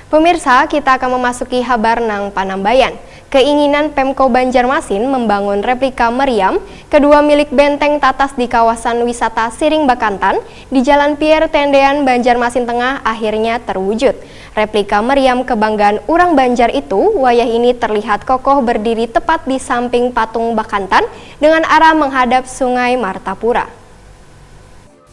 Pemirsa, kita akan memasuki Habar nang Panambayan. Keinginan Pemko Banjarmasin membangun replika meriam kedua milik benteng Tatas di kawasan wisata Siring Bakantan di Jalan Pierre Tendean, Banjarmasin Tengah akhirnya terwujud. Replika meriam kebanggaan orang Banjar itu, wayah ini terlihat kokoh berdiri tepat di samping patung Bakantan dengan arah menghadap Sungai Martapura.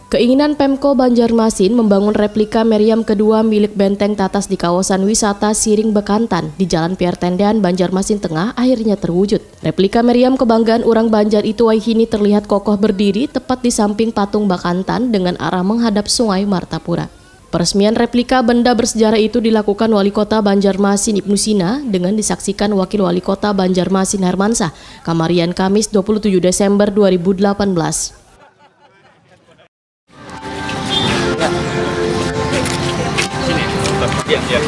Keinginan Pemko Banjarmasin membangun replika meriam kedua milik benteng Tatas di kawasan wisata Siring Bakantan di Jalan Pierre Tendean, Banjarmasin Tengah akhirnya terwujud. Replika meriam kebanggaan orang Banjar itu kini terlihat kokoh berdiri tepat di samping patung Bakantan dengan arah menghadap Sungai Martapura. Peresmian replika benda bersejarah itu dilakukan Wali Kota Banjarmasin Ibnu Sina dengan disaksikan Wakil Wali Kota Banjarmasin Hermansyah Kamarian Kamis 27 Desember 2018. Ya.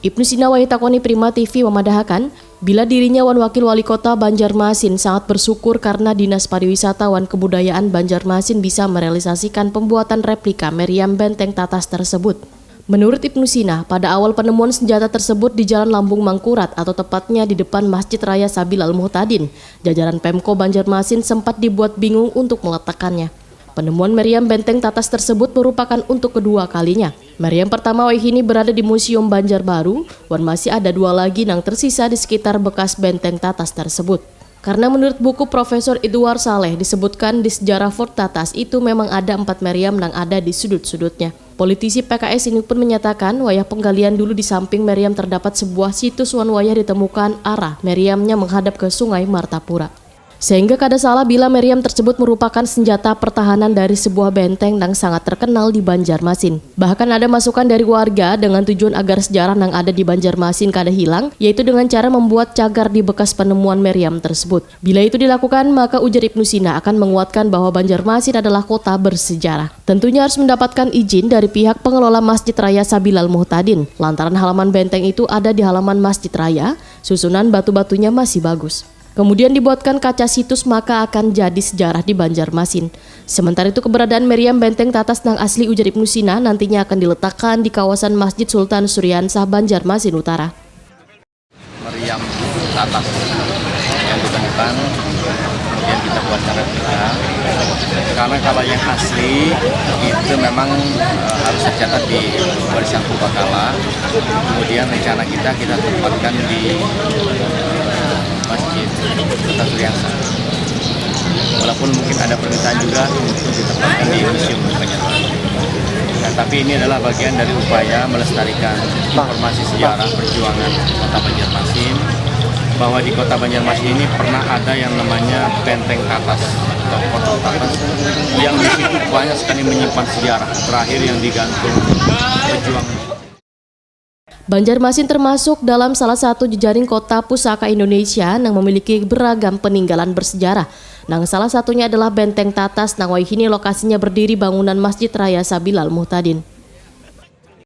Ibnu Sina Wahitakoni Prima TV memadahakan bila dirinya Wakil Wali Kota Banjarmasin sangat bersyukur karena Dinas Pariwisata wan Kebudayaan Banjarmasin bisa merealisasikan pembuatan replika meriam benteng Tatas tersebut. Menurut Ibnu Sina, pada awal penemuan senjata tersebut di Jalan Lambung Mangkurat atau tepatnya di depan Masjid Raya Sabil Al-Muhtadin, jajaran Pemko Banjarmasin sempat dibuat bingung untuk meletakkannya. Penemuan meriam benteng Tatas tersebut merupakan untuk kedua kalinya. Meriam pertama ini berada di Museum Banjarbaru, dan masih ada dua lagi yang tersisa di sekitar bekas benteng Tatas tersebut. Karena menurut buku Profesor Edward Saleh disebutkan di sejarah Fort Tatas itu memang ada 4 meriam yang ada di sudut-sudutnya. Politisi PKS ini pun menyatakan wayah penggalian dulu di samping meriam terdapat sebuah situs wan wayah ditemukan arah meriamnya menghadap ke Sungai Martapura. Sehingga kada salah bila meriam tersebut merupakan senjata pertahanan dari sebuah benteng yang sangat terkenal di Banjarmasin. Bahkan ada masukan dari warga dengan tujuan agar sejarah yang ada di Banjarmasin kada hilang, yaitu dengan cara membuat cagar di bekas penemuan meriam tersebut. Bila itu dilakukan, maka ujar Ibnu Sina akan menguatkan bahwa Banjarmasin adalah kota bersejarah. Tentunya harus mendapatkan izin dari pihak pengelola Masjid Raya Sabil Al-Muhtadin, lantaran halaman benteng itu ada di halaman Masjid Raya, susunan batu-batunya masih bagus. Kemudian dibuatkan kaca situs maka akan jadi sejarah di Banjarmasin. Sementara itu keberadaan meriam benteng Tatas yang asli ujar Ibnu Sina nantinya akan diletakkan di kawasan Masjid Sultan Suryansah Banjarmasin Utara. Meriam Tatas yang ditemukan kemudian kita buatkan replika. Karena kalau yang asli itu memang harus tercatat di warisan purbakala. Kemudian rencana kita tempatkan di Masjid Sultan Suryansah. Walaupun mungkin ada permintaan juga untuk ditempatkan di Museum Banjarmasin. Nah, tapi ini adalah bagian dari upaya melestarikan informasi sejarah perjuangan Kota Banjarmasin, bahwa di Kota Banjarmasin ini pernah ada yang namanya Benteng Tatas atau Kota Tatas yang di situ banyak sekali menyimpan sejarah terakhir yang digantung perjuangan. Banjarmasin termasuk dalam salah satu jejaring kota pusaka Indonesia yang memiliki beragam peninggalan bersejarah. Salah satunya adalah Benteng Tatas, ini lokasinya berdiri bangunan Masjid Raya Sabil Al-Muhtadin.